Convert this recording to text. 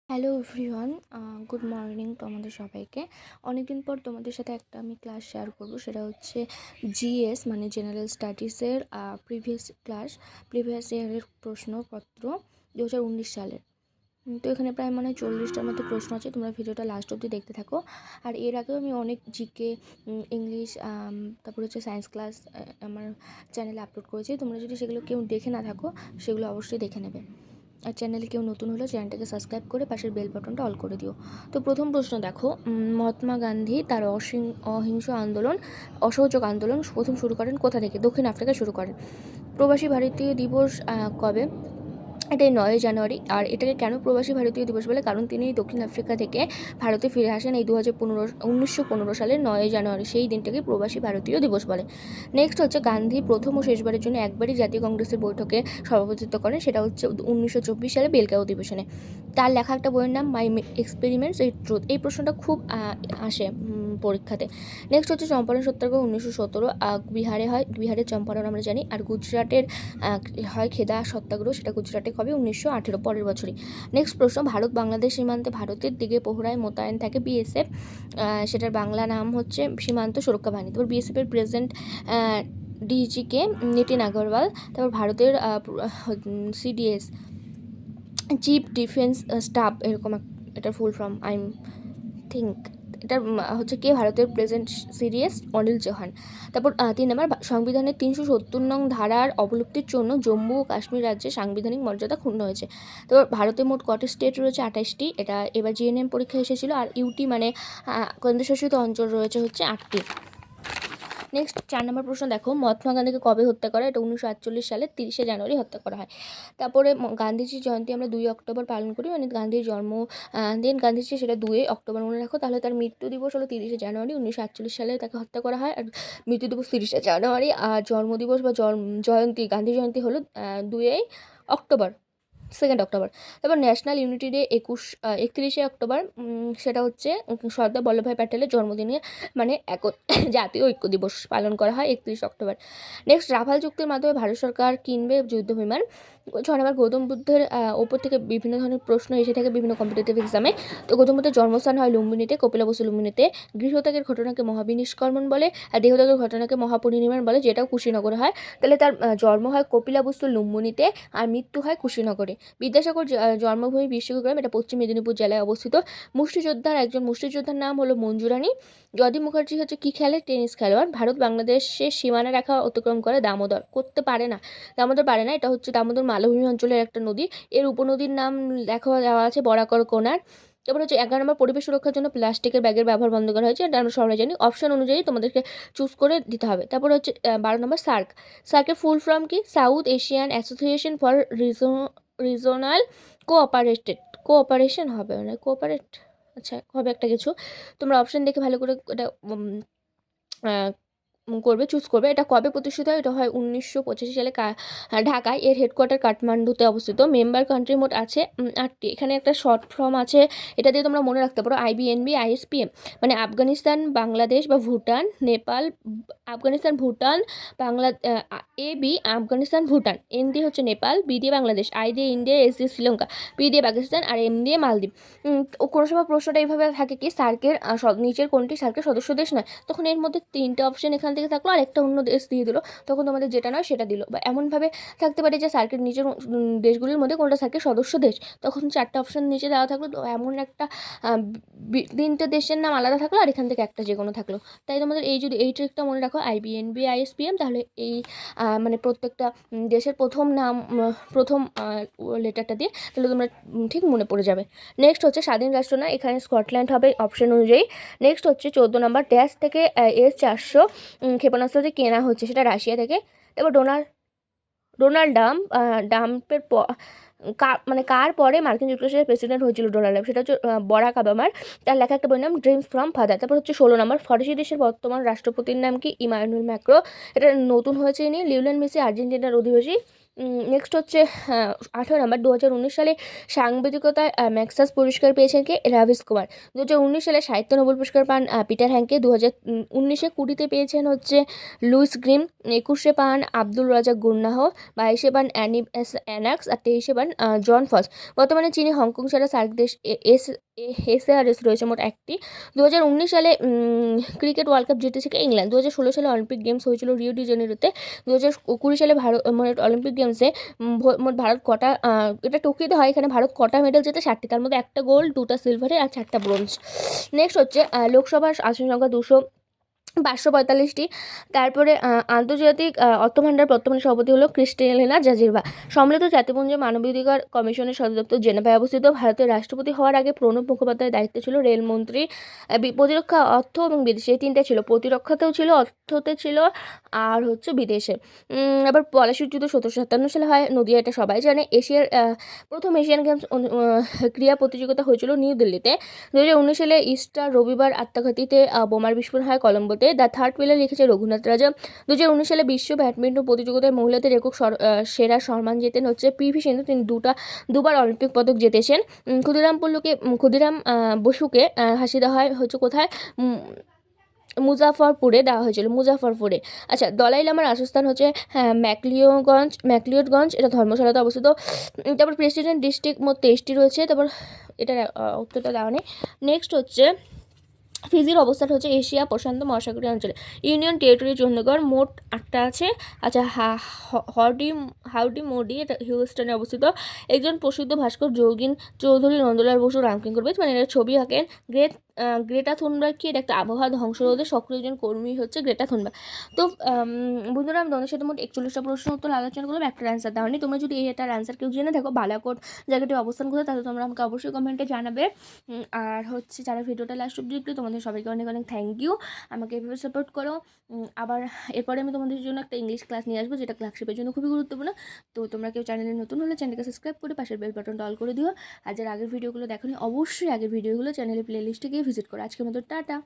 Hello everyone, good morning তোমাদের সবাইকে। অনেকদিন পর তোমাদের সাথে একটা আমি ক্লাস শেয়ার করব, সেটা হচ্ছে জিএস মানে জেনারেল স্টাডিজের প্রিভিয়াস ইয়ারের প্রশ্নপত্র 2019 সালের। তো এখানে প্রায় মানে 40টার মতো প্রশ্ন আছে। তোমরা ভিডিওটা লাস্ট অবধি দেখতে থাকো। আর এর আগেও আমি অনেক জিকে, ইংলিশ, তারপর হচ্ছে সায়েন্স ক্লাস আমার চ্যানেলে আপলোড করেছি। তোমরা যদি সেগুলো কেউ দেখে না থাকো, সেগুলো অবশ্যই দেখে নেবে। আর চ্যানেলে কেউ নতুন হলে চ্যানেলটাকে সাবস্ক্রাইব করে পাশের বেল বাটনটা অল করে দিও। তো প্রথম প্রশ্ন দেখো, মহাত্মা গান্ধী তার অহিংস আন্দোলন, অসহযোগ আন্দোলন প্রথম শুরু করেন কোথা থেকে? দক্ষিণ আফ্রিকা শুরু করেন। প্রবাসী ভারতীয় দিবস কবে? এটাই 9 জানুয়ারি। আর এটাকে কেন প্রবাসী ভারতীয় দিবস বলে? কারণ তিনি দক্ষিণ আফ্রিকা থেকে ভারতে ফিরে আসেন এই 1915 সালের 9 জানুয়ারি। সেই দিনটাকে প্রবাসী ভারতীয় দিবস বলে। নেক্সট হচ্ছে, গান্ধী প্রথম ও শেষবারের জন্য একবারই জাতীয় কংগ্রেসের বৈঠকে সভাপতিত্ব করেন, সেটা হচ্ছে 1924 সালে বেলগাঁও অধিবেশনে। তার লেখা একটা বইয়ের নাম মাই এক্সপেরিমেন্টস উইথ ট্রুথ। এই প্রশ্নটা খুব আসে পরীক্ষাতে। নেক্সট হচ্ছে, চম্পারণ সত্যাগ্রহ 1917 বিহারে হয়, বিহারের চম্পারণ আমরা জানি। আর গুজরাটের হয় খেদা সত্যাগ্রহ, সেটা গুজরাটে হবে 1918 পরের বছরই। নেক্সট প্রশ্ন, ভারত বাংলাদেশ সীমান্তে ভারতের দিকে প্রহরায় মোতায়েন থাকে বিএসএফ, সেটার বাংলা নাম হচ্ছে সীমান্ত সুরক্ষা বাহিনী। তারপর বিএসএফের প্রেজেন্ট ডিজিকে নিতিন আগরওয়াল। তারপর ভারতের সিডিএস চিফ ডিফেন্স স্টাফ, এরকম এটার ফুল ফর্ম আই থিঙ্ক। এটা হচ্ছে কে? ভারতের প্রেজেন্ট সিরিয়াস অনিল চৌহান। তারপর 3 নম্বর, সংবিধানের 370 নং ধারার অবলুপ্তির জন্য জম্মু ও কাশ্মীর রাজ্যে সাংবিধানিক মর্যাদা ক্ষুণ্ণ হয়েছে। তারপর ভারতে মোট কটি স্টেট রয়েছে? 28টি। এটা এবার জিএনএম পরীক্ষা এসেছিল। আর ইউটি মানে কেন্দ্রশাসিত অঞ্চল রয়েছে হচ্ছে 8টি। নেক্সট 4 নম্বর প্রশ্ন দেখো, মহাত্মা গান্ধীকে কবে হত্যা করা? এটা 1948 সালের 30শে জানুয়ারি হত্যা করা হয়। তারপরে গান্ধীজির জয়ন্তী আমরা 2 অক্টোবর পালন করি, মানে গান্ধীর জন্ম দিন গান্ধীজি, সেটা 2 অক্টোবর মনে রাখো। তাহলে তার মৃত্যু দিবস হলো 30শে জানুয়ারি 1948 সালে তাকে হত্যা করা হয়। আর মৃত্যু দিবস 30শে জানুয়ারি। আর জন্মদিবস বা জয়ন্তী, গান্ধী জয়ন্তী হলো 2 অক্টোবর, 2 অক্টোবর। তারপর ন্যাশনাল ইউনিটি ডে 31শে অক্টোবর, সেটা হচ্ছে সর্দার বল্লভভাই প্যাটেলের জন্মদিনে, মানে জাতীয় ঐক্য দিবস পালন করা হয় 31 অক্টোবর। নেক্সট, রাফাল চুক্তির মাধ্যমে ভারত সরকার কিনবে যুদ্ধ বিমান। 6 নম্বর, গৌতম বুদ্ধের ওপর থেকে বিভিন্ন ধরনের প্রশ্ন এসে থাকে বিভিন্ন কম্পিটিটিভ এক্সামে। তো গৌতম বুদ্ধের জন্মস্থান হয় লুম্বিনীতে, কপিলা বসু লুম্বিনীতে। গৃহত্যাগের ঘটনাকে মহাবিনিষ্কর্মণ বলে, আর দেহত্যাগের ঘটনাকে মহাপরিনির্বাণ বলে, যেটাও কুশীনগরে হয়। তাহলে তার জন্ম হয় কপিলা বস্তু লুম্বিনীতে, আর মৃত্যু হয় কুশীনগরে। বিদ্যাসাগর জন্মভূমি বিশ্বগ্রাম, এটা পশ্চিম মেদিনীপুর জেলায় অবস্থিত। একজন মুষ্টিযোদ্ধার নাম হলো মঞ্জুরানী। জয়দীপ মুখার্জি হচ্ছে কি খেলে? টেনিস খেলোয়াড়। ভারত বাংলাদেশের সীমানা রেখা অতিক্রম করে দামোদর, করতে পারে না, দামোদর পারে না। এটা হচ্ছে দামোদর মালভূমি অঞ্চলের একটা নদী। এর উপনদীর নাম দেওয়া আছে বরাকর কোনার। তারপর হচ্ছে 11 নম্বর, পরিবেশ সুরক্ষার জন্য প্লাস্টিকের ব্যাগের ব্যবহার বন্ধ করা হয়েছে। এটা আমরা সবাই জানি। অপশন অনুযায়ী তোমাদেরকে চুজ করে দিতে হবে। তারপর হচ্ছে 12 নম্বর, সার্কের ফুল ফর্ম কি? South Asian association for regional cooperation হবে, মানে কোঅপারেট, আচ্ছা হবে একটা কিছু। তোমরা অপশন দেখে ভালো করে এটা চুজ করবে। এটা কবে প্রতিষ্ঠিত হয়? এটা হয় 1985 সালে ঢাকায়। এর হেডকোয়ার্টার কাঠমান্ডুতে অবস্থিত। মেম্বার কান্ট্রি মোট আছে 8টি। এখানে একটা শর্ট ফর্ম আছে, এটা দিয়ে তোমরা মনে রাখতে পারো আইবিএনবি আইএসপিএম, মানে আফগানিস্তান, বাংলাদেশ বা ভুটান, নেপাল, আফগানিস্তান, ভুটান, এবি আফগানিস্তান, ভুটান, এন দিয়ে হচ্ছে নেপাল, বি দিয়ে বাংলাদেশ, আই দিয়ে ইন্ডিয়া, এস দিয়ে শ্রীলঙ্কা, পি দিয়ে পাকিস্তান, আর এম দিয়ে মালদ্বীপ। কোনো সময় প্রশ্নটা এইভাবে থাকে কি, সার্কের নিচের কোনটি সার্কের সদস্য দেশ নয়? তখন এর মধ্যে 3টে অপশন এখান থেকে থাকলো, আর একটা অন্য দেশ দিয়ে দিল, তখন তোমাদের যেটা নয় সেটা দিল। বা এমনভাবে থাকতে পারে যে সার্কের নিচের দেশগুলির মধ্যে কোনটা সার্কের সদস্য দেশ, তখন 4টে অপশন নিচে দেওয়া থাকলো। তো এমন একটা 3টে দেশের নাম আলাদা থাকলো, আর এখান থেকে একটা যে কোনো থাকলো। তাই তোমাদের যদি এই ট্রিকটা মনে রাখো, আইবিএনবি আইএসপিএম, তাহলে এই মানে প্রত্যেকটা দেশের প্রথম নাম, প্রথম লেটারটা দিয়ে, তাহলে তোমরা ঠিক মনে পড়ে যাবে। নেক্সট হচ্ছে স্বাধীন রাষ্ট্র না, এখানে স্কটল্যান্ড হবে অপশন অনুযায়ী। নেক্সট হচ্ছে 14 নম্বর, ড্যাশ থেকে S-400 ক্ষেপণাস্ত্রটি কেনা হচ্ছে, সেটা রাশিয়া থেকে। তারপর ডোনাল্ড ডাম্পের মানে কার পরে মার্কিন যুক্তরাষ্ট্রের প্রেসিডেন্ট হয়েছিল ডোনাল্ড ট্রাম্প? সেটা হচ্ছে বরাক ওবামার। তার লেখা একটা বইয়ের নাম ড্রিমস ফ্রম ফাদার। তারপর হচ্ছে 16 নম্বর, ফরাসি দেশের বর্তমান রাষ্ট্রপতির নাম কি? Emmanuel Macron. এটা নতুন হয়েছে ইনি। লিওনেল মেসি আর্জেন্টিনার অধিবাসী। নেক্সট হচ্ছে 18 নম্বর 2019 সালে সাংবাদিকতায় ম্যাক্সাস পুরস্কার পেয়েছেন কে? রাভিশ কুমার। 2019 সালে সাহিত্য নোবেল পুরস্কার পান পিটার হ্যান্ডকে। 2019-এ 20 পেয়েছেন হচ্ছে লুইস গ্রিম। 21-এ পান আব্দুল রাজাক গুন্নাহ। 22-এ পান অ্যানাক্স। আর 23-এ পান জন ফস। বর্তমানে চীনে হংকং ছাড়া সার্ক দেশ এসএআরএস রয়েছে মোট একটি। 2019 সালে ক্রিকেট ওয়ার্ল্ড কাপ জিতেছে কে? ইংল্যান্ড। 2016 সালে অলিম্পিক গেমস হয়েছিল রিও ডি জেনেরোতে। 2020 সালে ভারত মানে অলিম্পিক গেমসে মোট ভারত কটা, এটা টোকিওতে হয়, এখানে ভারত কটা মেডেল জেতে? 7টি। তার মধ্যে 1টা গোল্ড, 2টা সিলভারের আর 4টা ব্রোঞ্জ। নেক্সট হচ্ছে লোকসভার আসন সংখ্যা 545টি। তারপরে আন্তর্জাতিক অর্থভাণ্ডার বর্তমানে সভাপতি হলো ক্রিস্টালিনা জাজিরবা। সম্মিলিত জাতিপুঞ্জ মানবাধিকার কমিশনের সদর দপ্তর জেনেভায় অবস্থিত। ভারতের রাষ্ট্রপতি হওয়ার আগে প্রণব মুখোপাধ্যায়ের দায়িত্ব ছিল রেলমন্ত্রী। প্রতিরক্ষা, অর্থ এবং বিদেশে, এই তিনটে ছিল। প্রতিরক্ষাতেও ছিল, অর্থতে ছিল, আর হচ্ছে বিদেশে। আবার পলাশির যুদ্ধ 1757 সালে হয়, নদিয়া, এটা সবাই জানে। প্রথম এশিয়ান গেমস ক্রীড়া প্রতিযোগিতা হয়েছিল নিউ দিল্লিতে। 2019 সালে ইস্টার রবিবার আত্মঘাতীতে বোমার বিস্ফোরণ হয় কলম্বোতে। দ্য থার্ড পিলার লিখেছে রঘুনাথ রাজা। 2019 সালে বিশ্ব ব্যাডমিন্টন প্রতিযোগিতায় মহিলাদের একক সেরা সম্মান জেতেন হচ্ছে পিভি সিন্ধু। তিনি দুবার অলিম্পিক পদক জিতেছেন। ক্ষুদিরাম বসুকে ফাঁসি দেওয়া হয় হচ্ছে কোথায়? মুজাফরপুরে দেওয়া হয়েছিল, মুজাফরপুরে। আচ্ছা, দলাই লামার আশ্রয়স্থান হচ্ছে ম্যাকলিওডগঞ্জ, এটা ধর্মশালাতে অবস্থিত। তারপর প্রেসিডেন্ট ডিস্ট্রিক্ট মোট 23টি রয়েছে। তারপর এটার উত্তরটা দেওয়া নেই। নেক্সট হচ্ছে ফিজির অবস্থান হচ্ছে এশিয়া প্রশান্ত মহাসাগরীয় অঞ্চলে। ইউনিয়ন টেরিটরি চণ্ডীগড়, মোট 8টা আছে। আচ্ছা, হাউডি মোডি, এটা হিউস্টনে অবস্থিত। একজন প্রসিদ্ধ ভাস্কর যোগিন চৌধুরী নন্দলাল বসু রামকিঙ্কর বেশ, মানে এরা ছবি আঁকেন। গ্রেটা থুনবার্গ কি? এটা একটা আবহাওয়া ধ্বংস রোধে সক্রিয় একজন কর্মী হচ্ছে গ্রেটা থুনবার্গ। তো বন্ধুরা, আমি তোমাদের সাথে মোট 41টা প্রশ্ন উত্তর আলোচনা করলাম, একটার অ্যান্সার দেওয়া হয়নি। তোমরা যদি এটার অ্যান্সার কেউ জেনে থাকো, বালাকোট জায়গাটির অবস্থান কোথায়, তাহলে তোমরা আমাকে অবশ্যই কমেন্টে জানাবে। আর হচ্ছে যারা ভিডিওটা লাস্ট অব্দি দেখলে, তোমাদের সবাইকে অনেক অনেক থ্যাংক ইউ। আমাকে এভাবে সাপোর্ট করো। আবার এরপরে আমি তোমাদের জন্য একটা ইংলিশ ক্লাস নিয়ে আসবো, যেটা ক্লাসশিপের জন্য খুবই গুরুত্বপূর্ণ। তো তোমরা কেউ চ্যানেলে নতুন হলে চ্যানেলকে সাবস্ক্রাইব করে পাশের বেল বাটনটা অল করে দিও। আর যারা আগের ভিডিওগুলো দেখোনি, অবশ্যই আগের ভিডিওগুলো চ্যানেলের প্লে লিস্টে গিয়ে ভিজিট করো। আজকের মতো টাটা।